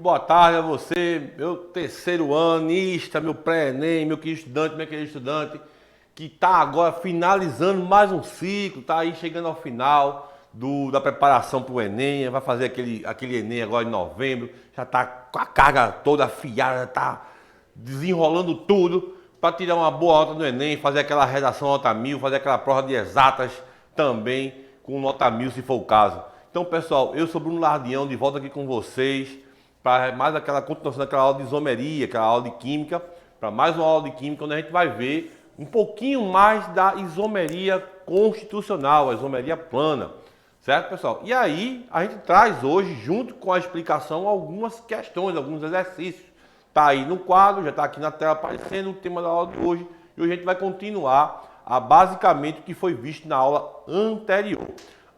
boa tarde a você, meu terceiro anista, meu pré-ENEM, meu querido estudante, minha querida estudante, que está agora finalizando mais um ciclo, está aí chegando ao final da preparação para o Enem, vai fazer aquele Enem agora em novembro, já está com a carga toda afiada, já está desenrolando tudo para tirar uma boa nota no Enem, fazer aquela redação nota 1000, fazer aquela prova de exatas também com nota 1000 se for o caso. Então, pessoal, eu sou Bruno Lardião, de volta aqui com vocês para mais aquela continuação daquela aula de isomeria, aquela aula de química, para mais uma aula de química onde a gente vai ver um pouquinho mais da isomeria constitucional, a isomeria plana, certo, pessoal? E aí a gente traz hoje, junto com a explicação, algumas questões, alguns exercícios. Tá aí no quadro, já está aqui na tela aparecendo o tema da aula de hoje, e hoje a gente vai continuar basicamente o que foi visto na aula anterior.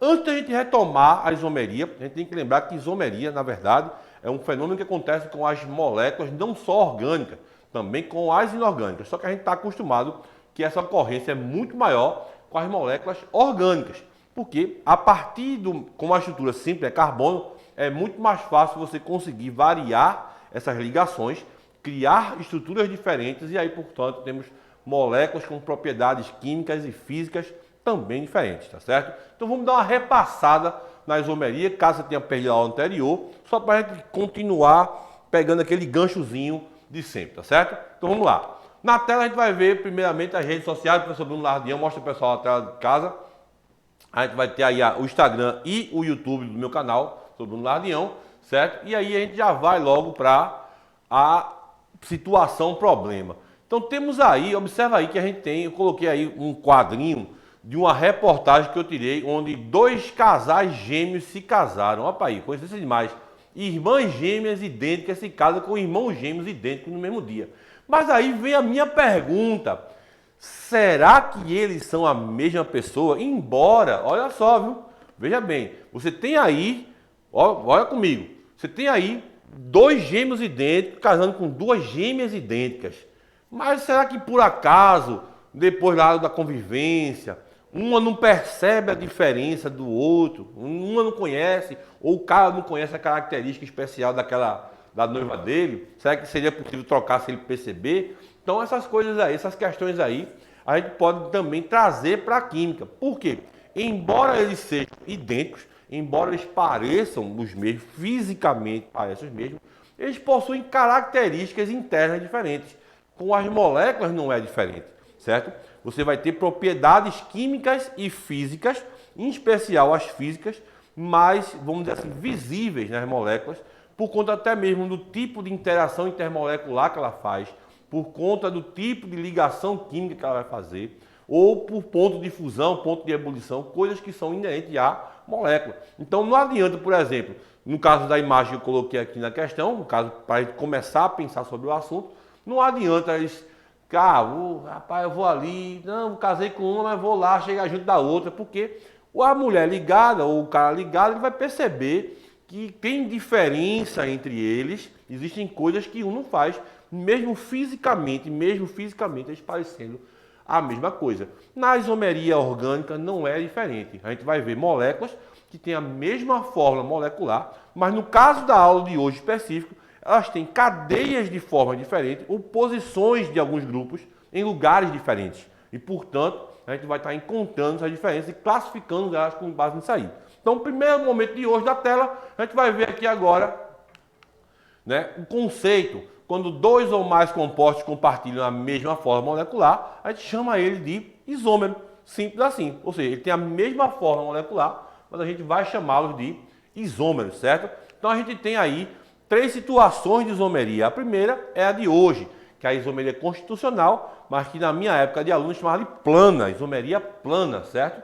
Antes da gente retomar a isomeria, a gente tem que lembrar que isomeria, na verdade, é um fenômeno que acontece com as moléculas não só orgânicas, também com as inorgânicas. Só que a gente está acostumado que essa ocorrência é muito maior com as moléculas orgânicas, porque a partir como a estrutura simples é carbono, é muito mais fácil você conseguir variar essas ligações, criar estruturas diferentes e aí, portanto, temos moléculas com propriedades químicas e físicas também diferentes, tá certo? Então vamos dar uma repassada na isomeria, caso você tenha perdido a aula anterior, só para a gente continuar pegando aquele ganchozinho de sempre, tá certo? Então vamos lá. Na tela a gente vai ver primeiramente as redes sociais do professor Bruno Lardião, mostra o pessoal na tela de casa. A gente vai ter aí o Instagram e o YouTube do meu canal, sobre Bruno Lardião, certo? E aí a gente já vai logo para a situação problema. Então temos aí, observa aí que a gente tem, eu coloquei aí um quadrinho de uma reportagem que eu tirei, onde dois casais gêmeos se casaram. Olha aí, coincidência demais. Irmãs gêmeas idênticas se casam com irmãos gêmeos idênticos no mesmo dia. Mas aí vem a minha pergunta. Será que eles são a mesma pessoa? Embora, olha só, viu? Veja bem, você tem aí, olha comigo, você tem aí dois gêmeos idênticos casando com duas gêmeas idênticas. Mas será que por acaso, depois lá da convivência, uma não percebe a diferença do outro, uma não conhece, ou o cara não conhece a característica especial da noiva dele? Será que seria possível trocar sem ele perceber? Então essas coisas aí, essas questões aí, a gente pode também trazer para a química. Por quê? Embora eles sejam idênticos, embora eles pareçam os mesmos, fisicamente parecem os mesmos, eles possuem características internas diferentes. Com as moléculas não é diferente, certo? Você vai ter propriedades químicas e físicas, em especial as físicas, mais, vamos dizer assim, visíveis nas moléculas, por conta até mesmo do tipo de interação intermolecular que ela faz, por conta do tipo de ligação química que ela vai fazer, ou por ponto de fusão, ponto de ebulição, coisas que são inerentes à molécula. Então não adianta, por exemplo, no caso da imagem que eu coloquei aqui na questão, no caso para a gente começar a pensar sobre o assunto, não adianta eles... rapaz, eu vou ali, não, casei com uma, mas vou lá, chegar junto da outra, porque a mulher ligada ou o cara ligado, ele vai perceber que tem diferença entre eles, existem coisas que um não faz, mesmo fisicamente eles parecendo a mesma coisa. Na isomeria orgânica não é diferente, a gente vai ver moléculas que têm a mesma fórmula molecular, mas no caso da aula de hoje específico, elas têm cadeias de forma diferente ou posições de alguns grupos em lugares diferentes. E, portanto, a gente vai estar encontrando essas diferenças e classificando elas com base nisso aí. Então, o primeiro momento de hoje da tela, a gente vai ver aqui agora, né, o conceito. Quando dois ou mais compostos compartilham a mesma forma molecular, a gente chama ele de isômero. Simples assim. Ou seja, ele tem a mesma forma molecular, mas a gente vai chamá-los de isômeros, certo? Então, a gente tem aí três situações de isomeria. A primeira é a de hoje, que é a isomeria constitucional, mas que na minha época de aluno chamava de plana, isomeria plana, certo?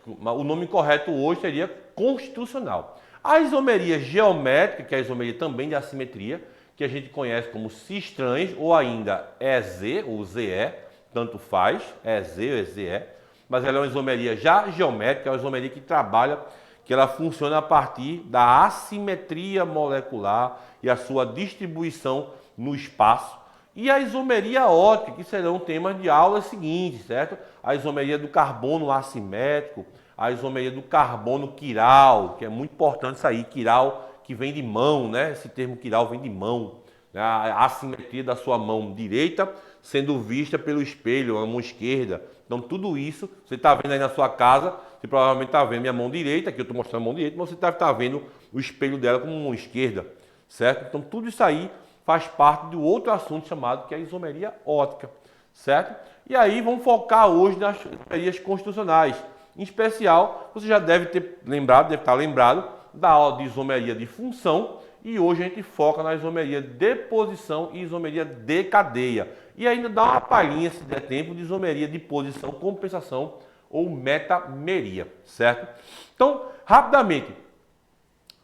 O nome correto hoje seria constitucional. A isomeria geométrica, que é a isomeria também de assimetria, que a gente conhece como cis-trans ou ainda EZ ou ZE, tanto faz, EZ ou EZE, mas ela é uma isomeria já geométrica, é uma isomeria que trabalha, que ela funciona a partir da assimetria molecular e a sua distribuição no espaço. E a isomeria ótica, que serão temas de aulas seguintes, certo? A isomeria do carbono assimétrico, a isomeria do carbono quiral, que é muito importante isso aí, quiral, que vem de mão, né? Esse termo quiral vem de mão, né? A assimetria da sua mão direita sendo vista pelo espelho, a mão esquerda. Então tudo isso, você está vendo aí na sua casa, você provavelmente está vendo minha mão direita, aqui eu estou mostrando a mão direita, mas você tá vendo o espelho dela como mão esquerda, certo? Então tudo isso aí faz parte do outro assunto chamado que é a isomeria óptica, certo? E aí vamos focar hoje nas isomerias constitucionais. Em especial, você já deve ter lembrado, deve estar lembrado da aula de isomeria de função, e hoje a gente foca na isomeria de posição e isomeria de cadeia. E ainda dá uma palhinha, se der tempo, de isomeria de posição, compensação ou metameria, certo? Então, rapidamente,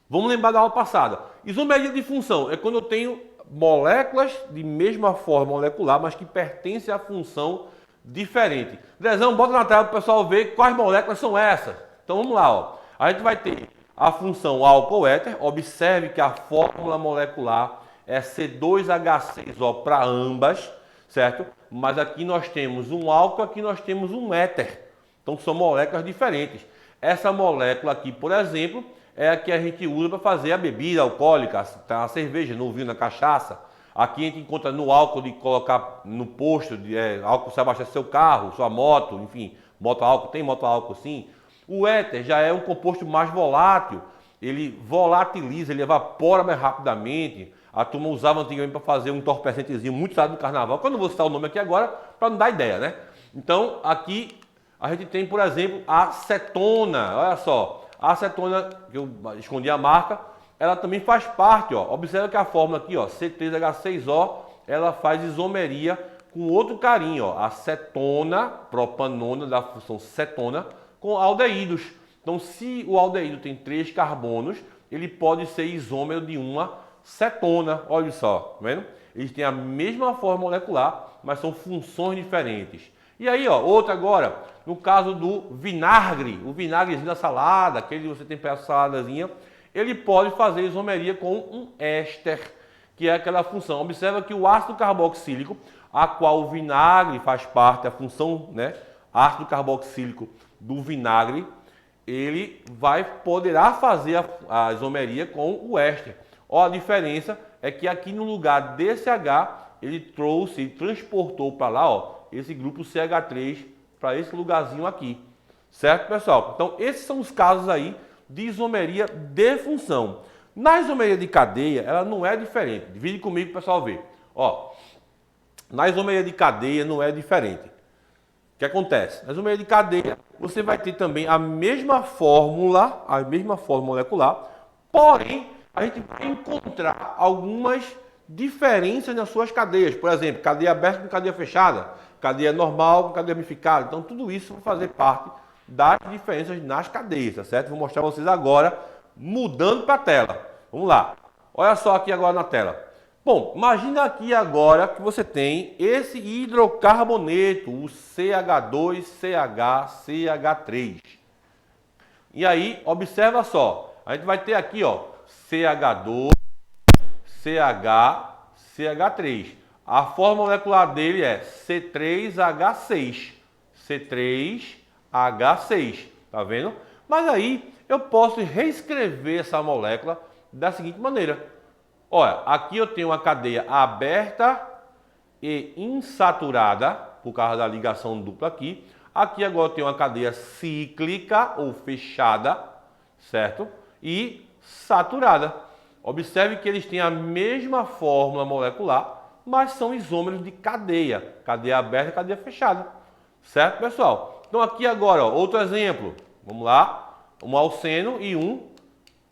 vamos lembrar da aula passada. Isomeria de função é quando eu tenho moléculas de mesma forma molecular, mas que pertencem à função diferente. Dezão, bota na tela para o pessoal ver quais moléculas são essas. Então vamos lá, ó. A gente vai ter a função álcool-éter. Observe que a fórmula molecular é C2H6O para ambas, certo? Mas aqui nós temos um álcool, aqui nós temos um éter. Então são moléculas diferentes. Essa molécula aqui, por exemplo, é a que a gente usa para fazer a bebida alcoólica, a cerveja, no vinho, na cachaça. Aqui a gente encontra no álcool de colocar no posto, álcool para abastecer seu carro, sua moto, enfim, moto álcool, tem moto álcool sim. O éter já é um composto mais volátil, ele volatiliza, ele evapora mais rapidamente. A turma usava antigamente para fazer um entorpecentezinho muito usado no carnaval, que eu não vou citar o nome aqui agora, para não dar ideia, né? Então aqui a gente tem, por exemplo, a acetona, olha só, a acetona, que eu escondi a marca, ela também faz parte, ó. Observa que a fórmula aqui, ó, C3H6O, ela faz isomeria com outro carinho, ó, acetona, propanona da função cetona, com aldeídos. Então, se o aldeído tem 3 carbonos, ele pode ser isômero de uma cetona. Olha só, tá vendo? Eles têm a mesma forma molecular, mas são funções diferentes. E aí, ó, outra agora, no caso do vinagre, o vinagrezinho da salada, aquele que você tempera a saladazinha, ele pode fazer isomeria com um éster, que é aquela função. Observa que o ácido carboxílico, a qual o vinagre faz parte, a função, né, ácido carboxílico do vinagre, ele poderá fazer a isomeria com o éster. Ó, a diferença é que aqui no lugar desse H, ele transportou para lá, ó, esse grupo CH3 para esse lugarzinho aqui. Certo, pessoal? Então, esses são os casos aí de isomeria de função. Na isomeria de cadeia, ela não é diferente. Divide comigo para o pessoal ver. Ó, na isomeria de cadeia não é diferente. O que acontece? Na isomeria de cadeia, você vai ter também a mesma fórmula molecular, porém, a gente vai encontrar algumas diferenças nas suas cadeias. Por exemplo, cadeia aberta com cadeia fechada, cadeia normal com cadeia ramificada. Então, tudo isso vai fazer parte das diferenças nas cadeias, tá certo? Vou mostrar para vocês agora, mudando para a tela. Vamos lá. Olha só aqui agora na tela. Bom, imagina aqui agora que você tem esse hidrocarboneto, o CH2CHCH3. E aí, observa só. A gente vai ter aqui, ó, CH2, CH, CH3. A fórmula molecular dele é C3H6. C3H6. Tá vendo? Mas aí eu posso reescrever essa molécula da seguinte maneira. Olha, aqui eu tenho uma cadeia aberta e insaturada, por causa da ligação dupla aqui. Aqui agora eu tenho uma cadeia cíclica ou fechada, certo? E saturada. Observe que eles têm a mesma fórmula molecular, mas são isômeros de cadeia. Cadeia aberta e cadeia fechada. Certo, pessoal? Então aqui agora, ó, outro exemplo. Vamos lá. Um alceno e um.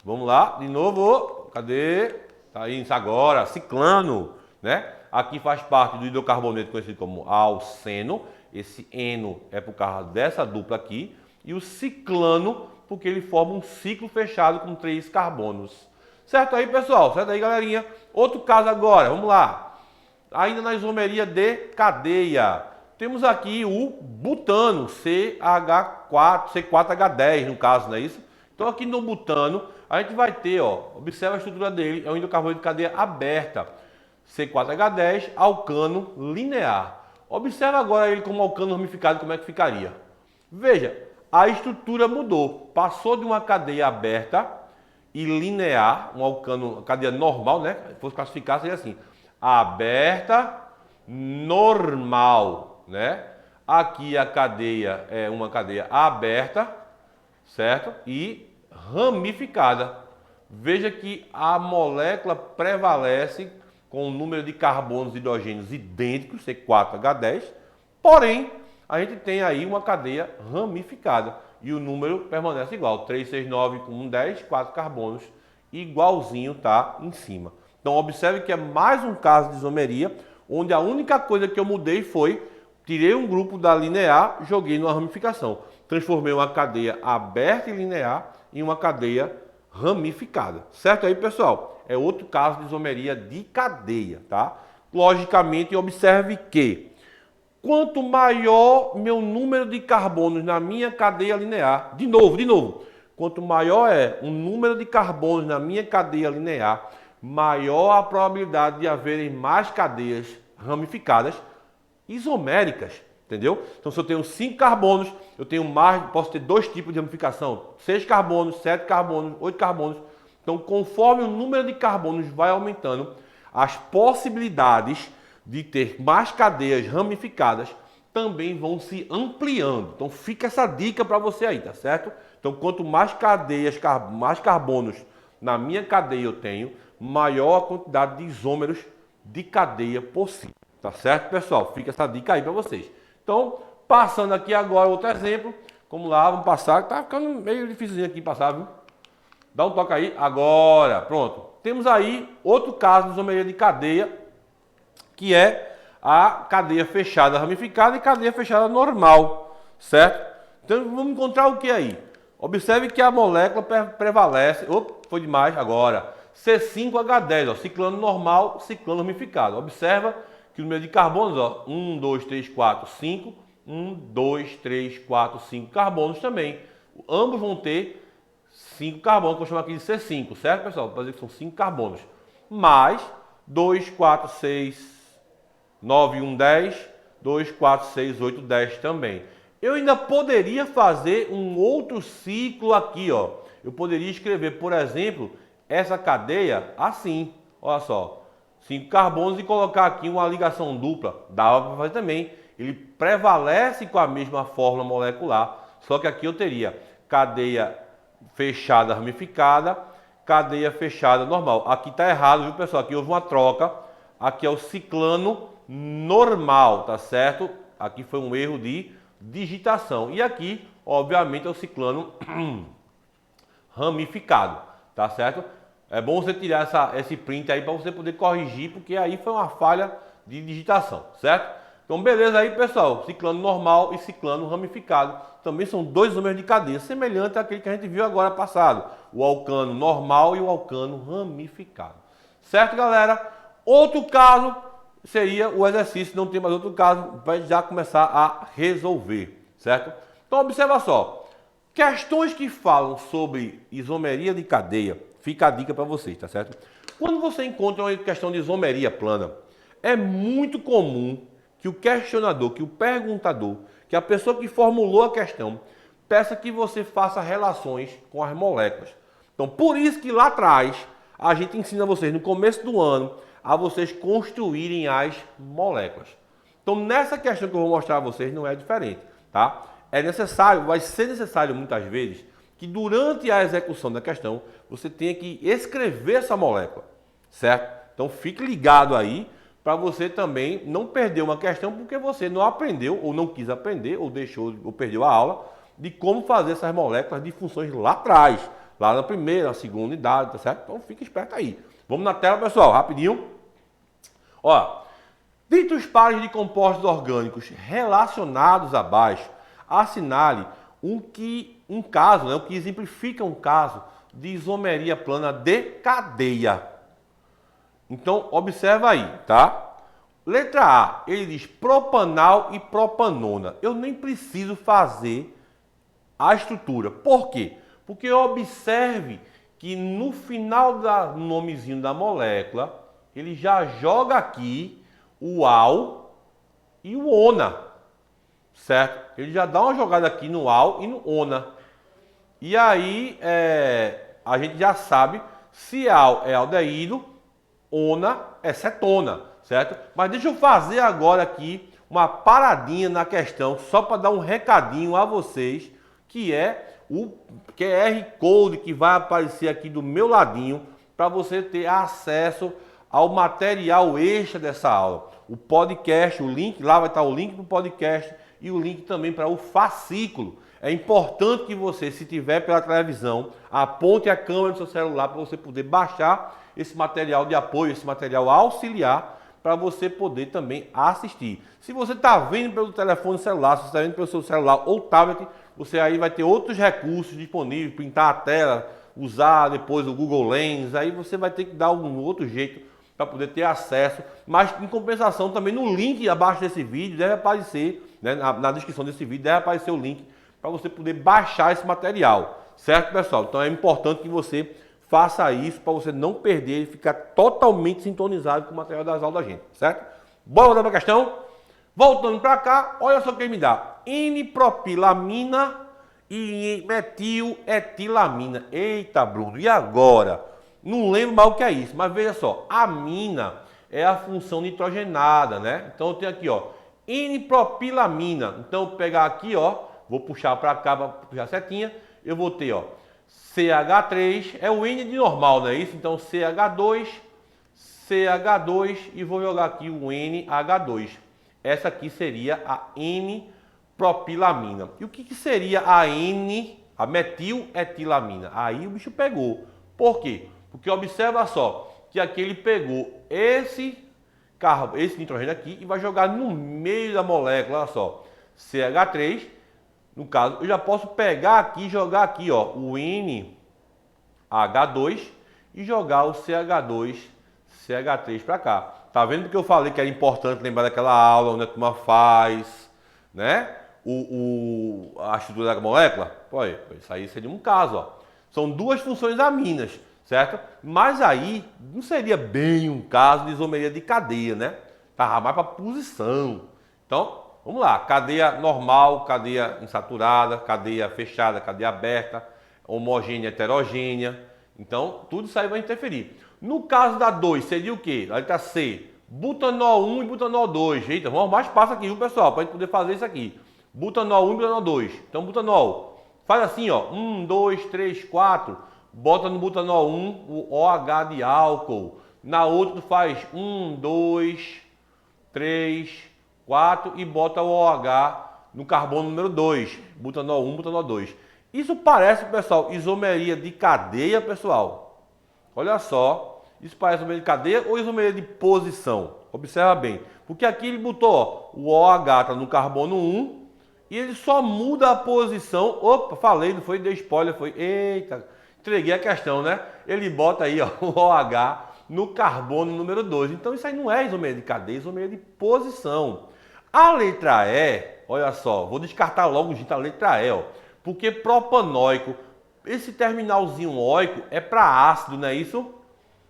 Vamos lá, de novo. Cadê? Tá aí agora, ciclano, né? Aqui faz parte do hidrocarboneto conhecido como alceno. Esse eno é por causa dessa dupla aqui. E o ciclano, porque ele forma um ciclo fechado com 3 carbonos. Certo aí, pessoal? Certo aí, galerinha? Outro caso agora, vamos lá. Ainda na isomeria de cadeia. Temos aqui o butano, C4H10 no caso, não é isso? Então aqui no butano, a gente vai ter, ó, observa a estrutura dele, é um hidrocarboneto de cadeia aberta, C4H10, alcano linear. Observa agora ele como alcano ramificado, como é que ficaria. Veja, a estrutura mudou, passou de uma cadeia aberta e linear, um alcano, cadeia normal, né? Se fosse classificar, seria assim: aberta, normal, né? Aqui a cadeia é uma cadeia aberta, certo? E ramificada. Veja que a molécula prevalece com o número de carbonos e hidrogênios idênticos, C4H10, porém, a gente tem aí uma cadeia ramificada e o número permanece igual, 3, 6, 9 com 1, 10, 4 carbonos, igualzinho tá em cima. Então, observe que é mais um caso de isomeria, onde a única coisa que eu mudei foi, tirei um grupo da linear, joguei numa ramificação. Transformei uma cadeia aberta e linear em uma cadeia ramificada. Certo aí, pessoal? É outro caso de isomeria de cadeia, tá? Logicamente, observe que quanto maior meu número de carbonos na minha cadeia linear, de novo, quanto maior é o número de carbonos na minha cadeia linear, maior a probabilidade de haverem mais cadeias ramificadas isoméricas, entendeu? Então, se eu tenho 5 carbonos, eu tenho mais, posso ter 2 tipos de ramificação, 6 carbonos, 7 carbonos, 8 carbonos. Então, conforme o número de carbonos vai aumentando, as possibilidades de ter mais cadeias ramificadas também vão se ampliando. Então, fica essa dica para você aí, tá certo? Então, quanto mais cadeias, mais carbonos na minha cadeia eu tenho, maior a quantidade de isômeros de cadeia possível. Tá certo, pessoal? Fica essa dica aí para vocês. Então, passando aqui agora outro exemplo. Vamos lá, vamos passar. Tá ficando meio difícil aqui passar, viu? Dá um toque aí. Agora, pronto. Temos aí outro caso de isomeria de cadeia, que é a cadeia fechada ramificada e cadeia fechada normal, certo? Então, vamos encontrar o que aí? Observe que a molécula prevalece... Opa, foi demais. Agora, C5H10, ó, ciclano normal, ciclano ramificado. Observa que o número de carbonos, ó, 1, 2, 3, 4, 5, 1, 2, 3, 4, 5 carbonos também. Ambos vão ter 5 carbonos, que eu vou chamar aqui de C5, certo, pessoal? Para dizer que são 5 carbonos. Mais 2, 4, 6, 9, 1, 10, 2, 4, 6, 8, 10 também. Eu ainda poderia fazer um outro ciclo aqui, ó. Eu poderia escrever, por exemplo, essa cadeia assim, olha só. 5 carbonos e colocar aqui uma ligação dupla, dava para fazer também. Ele prevalece com a mesma fórmula molecular, só que aqui eu teria cadeia fechada ramificada, cadeia fechada normal. Aqui está errado, viu, pessoal? Aqui houve uma troca. Aqui é o ciclano normal, tá certo? Aqui foi um erro de digitação. E aqui, obviamente, é o ciclano ramificado, tá certo? É bom você tirar esse print aí para você poder corrigir, porque aí foi uma falha de digitação, certo? Então, beleza aí, pessoal. Ciclano normal e ciclano ramificado também são dois isômeros de cadeia, semelhante àquele que a gente viu agora passado. O alcano normal e o alcano ramificado. Certo, galera? Outro caso seria o exercício, não tem mais outro caso, vai já começar a resolver, certo? Então, observa só. Questões que falam sobre isomeria de cadeia, fica a dica para vocês, tá certo? Quando você encontra uma questão de isomeria plana, é muito comum que o questionador, que o perguntador, que a pessoa que formulou a questão, peça que você faça relações com as moléculas. Então, por isso que lá atrás, a gente ensina vocês, no começo do ano, a vocês construírem as moléculas. Então, nessa questão que eu vou mostrar a vocês, não é diferente, tá? É necessário, vai ser necessário muitas vezes, que durante a execução da questão, você tenha que escrever essa molécula, certo? Então, fique ligado aí, para você também não perder uma questão porque você não aprendeu, ou não quis aprender, ou deixou, ou perdeu a aula, de como fazer essas moléculas de funções lá atrás, lá na primeira, na segunda unidade, tá certo? Então fique esperto aí. Vamos na tela, pessoal, rapidinho. Ó, dentre os pares de compostos orgânicos relacionados abaixo, assinale um caso, né, o que exemplifica um caso de isomeria plana de cadeia. Então, observa aí, tá? Letra A, ele diz propanal e propanona. Eu nem preciso fazer a estrutura. Por quê? Porque observe que no final do nomezinho da molécula, ele já joga aqui o AL e o ONA, certo? Ele já dá uma jogada aqui no AL e no ONA. E aí, a gente já sabe se al é aldeído, ona é cetona, certo? Mas deixa eu fazer agora aqui uma paradinha na questão, só para dar um recadinho a vocês, que é o QR Code que vai aparecer aqui do meu ladinho, para você ter acesso ao material extra dessa aula. O podcast, o link, lá vai estar o link do podcast e o link também para o fascículo. É importante que você, se tiver pela televisão, aponte a câmera do seu celular para você poder baixar esse material de apoio, esse material auxiliar, para você poder também assistir. Se você está vendo pelo telefone celular, se você está vendo pelo seu celular ou tablet, você aí vai ter outros recursos disponíveis, printar a tela, usar depois o Google Lens, aí você vai ter que dar um outro jeito para poder ter acesso, mas em compensação também no link abaixo desse vídeo deve aparecer, né, na descrição desse vídeo deve aparecer o link para você poder baixar esse material, certo, pessoal? Então é importante que você faça isso para você não perder e ficar totalmente sintonizado com o material das aulas da gente, certo? Bora voltar para a questão? Voltando para cá, olha só o que me dá. N-propilamina e metiletilamina. Eita, Bruno, e agora? Não lembro mais o que é isso, mas veja só. A amina é a função nitrogenada, né? Então eu tenho aqui, ó, N-propilamina. Então eu vou pegar aqui, ó, vou puxar para cá, para puxar a setinha. Eu vou ter, ó, CH3, é o N de normal, não é isso? Então CH2 e vou jogar aqui o NH2. Essa aqui seria a N-propilamina. E o que seria a a metiletilamina? Aí o bicho pegou. Por quê? Porque observa só, que aqui ele pegou esse nitrogênio aqui e vai jogar no meio da molécula, olha só, CH3. No caso, eu já posso pegar aqui e jogar aqui, ó, o NH2 e jogar o CH3 para cá. Tá vendo porque eu falei que era importante lembrar daquela aula onde a turma faz, né? A estrutura da molécula? Pô, isso aí seria um caso, ó. São duas funções aminas, certo? Mas aí não seria bem um caso de isomeria de cadeia, né? Tava mais para posição. Então, vamos lá. Cadeia normal, cadeia insaturada, cadeia fechada, cadeia aberta, homogênea, heterogênea. Então, tudo isso aí vai interferir. No caso da 2, seria o quê? A letra C, butanol 1 e butanol 2. Eita, vamos arrumar espaço aqui, viu, pessoal? Para a gente poder fazer isso aqui. Butanol 1 e butanol 2. Então, butanol, faz assim, ó. 1, 2, 3, 4. Bota no butanol 1 o OH de álcool. Na outra, tu faz 1, 2, 3, 4 e bota o OH no carbono número 2. Butanol 1, butanol 2. Isso parece, pessoal, isomeria de cadeia, pessoal. Olha só. Isso parece isomeria de cadeia ou isomeria de posição? Observa bem. Porque aqui ele botou, ó, o OH está no carbono 1 e ele só muda a posição. Opa, falei, não foi, dei spoiler, foi. Eita, entreguei a questão, né? Ele bota aí, ó, o OH no carbono número 2. Então isso aí não é isomeria de cadeia, é isomeria de posição. A letra E, olha só, vou descartar logo a letra E, ó, porque propanóico, esse terminalzinho óico é para ácido, não é isso?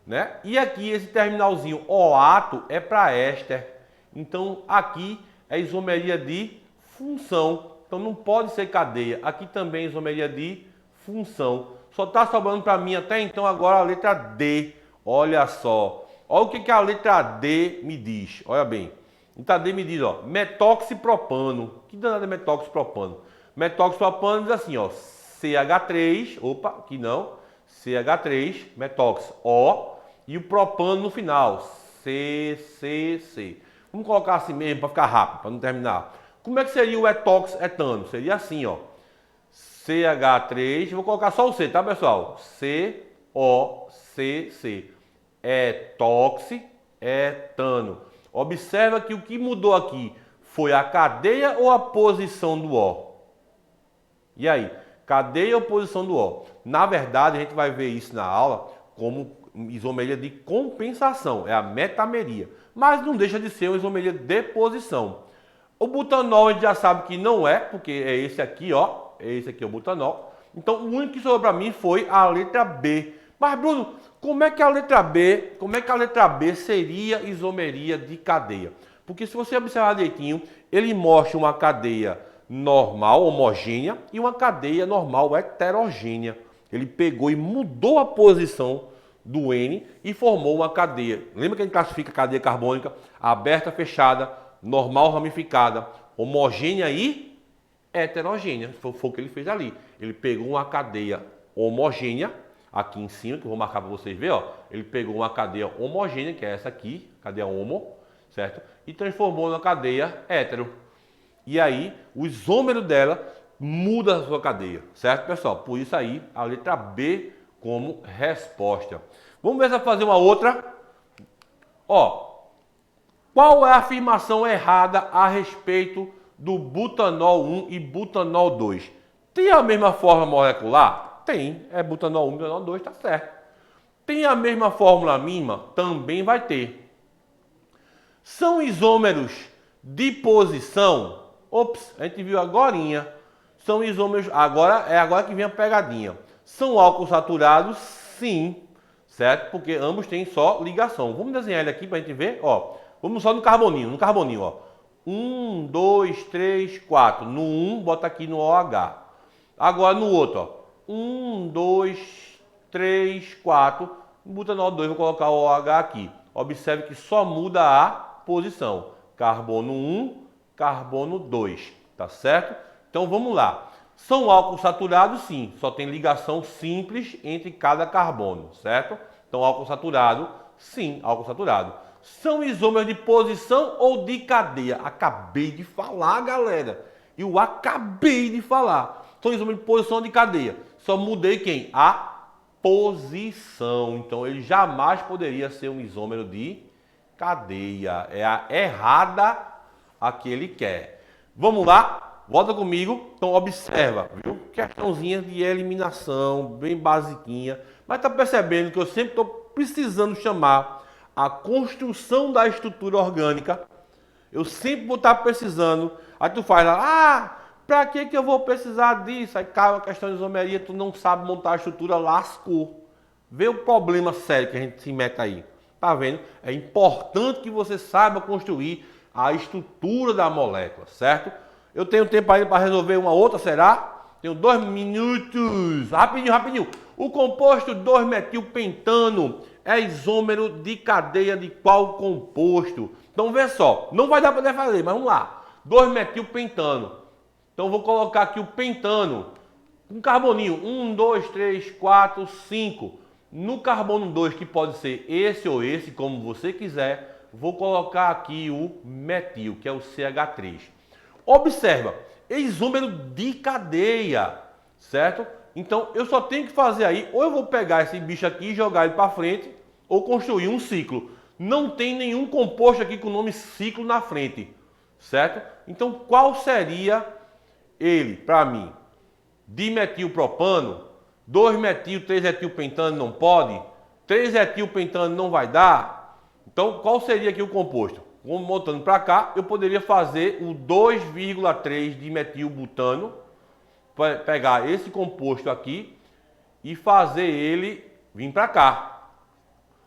Né? E aqui esse terminalzinho oato é para éster. Então aqui é isomeria de função. Então não pode ser cadeia. Aqui também é isomeria de função. Só está sobrando para mim até então agora a letra D. Olha só. Olha o que a letra D me diz. Olha bem. A letra D me diz, ó, metoxipropano. Que danada é metoxipropano? Metoxipropano diz assim, ó, CH3, opa, aqui não. CH3, metox, O, e o propano no final, CCC. Vamos colocar assim mesmo para ficar rápido, para não terminar. Como é que seria o etox etano? Seria assim, ó, CH3, vou colocar só o C, tá, pessoal? COCC, etox etano. Observa que o que mudou aqui foi a cadeia ou a posição do O? E aí? Cadeia ou posição do O? Na verdade, a gente vai ver isso na aula como isomeria de compensação, é a metameria. Mas não deixa de ser uma isomeria de posição. O butanol a gente já sabe que não é, porque é esse aqui, ó. Esse aqui é o butanol. Então, o único que sobrou para mim foi a letra B. Mas, Bruno, como é que a letra B seria isomeria de cadeia? Porque se você observar direitinho, ele mostra uma cadeia normal, homogênea, e uma cadeia normal heterogênea. Ele pegou e mudou a posição do N e formou uma cadeia. Lembra que a gente classifica a cadeia carbônica aberta, fechada, normal, ramificada, homogênea e heterogênea. Foi o que ele fez ali. Ele pegou uma cadeia homogênea, aqui em cima, que eu vou marcar para vocês verem, ó. Ele pegou uma cadeia homogênea, que é essa aqui, cadeia homo, certo? E transformou numa cadeia hétero. E aí, o isômero dela muda a sua cadeia, certo, pessoal? Por isso aí, a letra B como resposta. Vamos ver se vai fazer uma outra. Ó, qual é a afirmação errada a respeito do butanol 1 e butanol 2? Tem a mesma forma molecular? Tem, é butanol 1 e butanol 2, tá certo. Tem a mesma fórmula mínima? Também vai ter. São isômeros de posição? Ops, a gente viu agorinha. São isômeros, agora que vem a pegadinha. São álcools saturados? Sim, certo? Porque ambos têm só ligação. Vamos desenhar ele aqui para a gente ver, ó. Vamos só no carboninho, ó. 1, 2, 3, 4. No 1, bota aqui no OH. Agora no outro, ó. 1, 2, 3, 4. No butanol 2, vou colocar o OH aqui. Observe que só muda a posição. Carbono 1, carbono 2. Tá certo? Então vamos lá. São álcools saturados, sim. Só tem ligação simples entre cada carbono, certo? Então álcool saturado, sim, álcool saturado. São isômeros de posição ou de cadeia? Acabei de falar, galera. Eu acabei de falar. São isômeros de posição ou de cadeia. Só mudei quem? A posição. Então ele jamais poderia ser um isômero de cadeia. É a errada a que ele quer. Vamos lá? Volta comigo. Então observa, viu? Questãozinha de eliminação, bem basiquinha. Mas tá percebendo que eu sempre estou precisando chamar a construção da estrutura orgânica. Eu sempre vou estar precisando. Aí tu faz lá, pra que eu vou precisar disso? Aí cai uma questão de isomeria, tu não sabe montar a estrutura, lascou. Vê o problema sério que a gente se mete aí. Tá vendo? É importante que você saiba construir a estrutura da molécula, certo? Eu tenho tempo ainda para resolver uma outra, será? Tenho 2 minutos. Rapidinho. O composto 2-metilpentano é isômero de cadeia de qual composto? Então vê só, não vai dar para fazer, mas vamos lá. 2-metilpentano. Então vou colocar aqui o pentano. Um carboninho. 1, 2, 3, 4, 5. No carbono 2, que pode ser esse ou esse, como você quiser, vou colocar aqui o metil, que é o CH3. Observa, é isômero de cadeia, certo? Então eu só tenho que fazer aí, ou eu vou pegar esse bicho aqui e jogar ele para frente, ou construir um ciclo. Não tem nenhum composto aqui com o nome ciclo na frente, certo? Então qual seria ele para mim? Dimetilpropano, 2-metil, 3-etilpentano não pode, 3-etilpentano não vai dar. Então qual seria aqui o composto? Montando para cá, eu poderia fazer o 2,3 de metilbutano, pegar esse composto aqui e fazer ele vir para cá.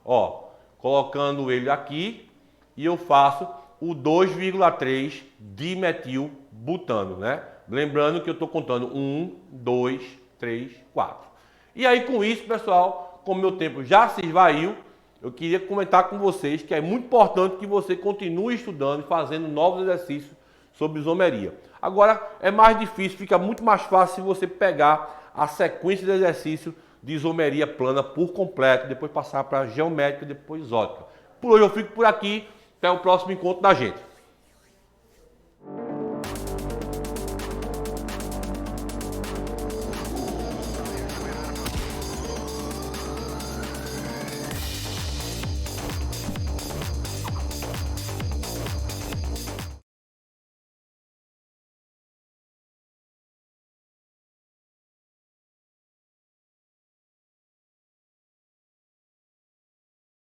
Ó, colocando ele aqui e eu faço o 2,3 de metilbutano, né? Lembrando que eu estou contando 1, 2, 3, 4. E aí com isso, pessoal, como meu tempo já se esvaiu, eu queria comentar com vocês que é muito importante que você continue estudando e fazendo novos exercícios sobre isomeria. Agora é mais difícil, fica muito mais fácil se você pegar a sequência de exercícios de isomeria plana por completo, depois passar para geométrica, depois isótica. Por hoje eu fico por aqui, até o próximo encontro da gente.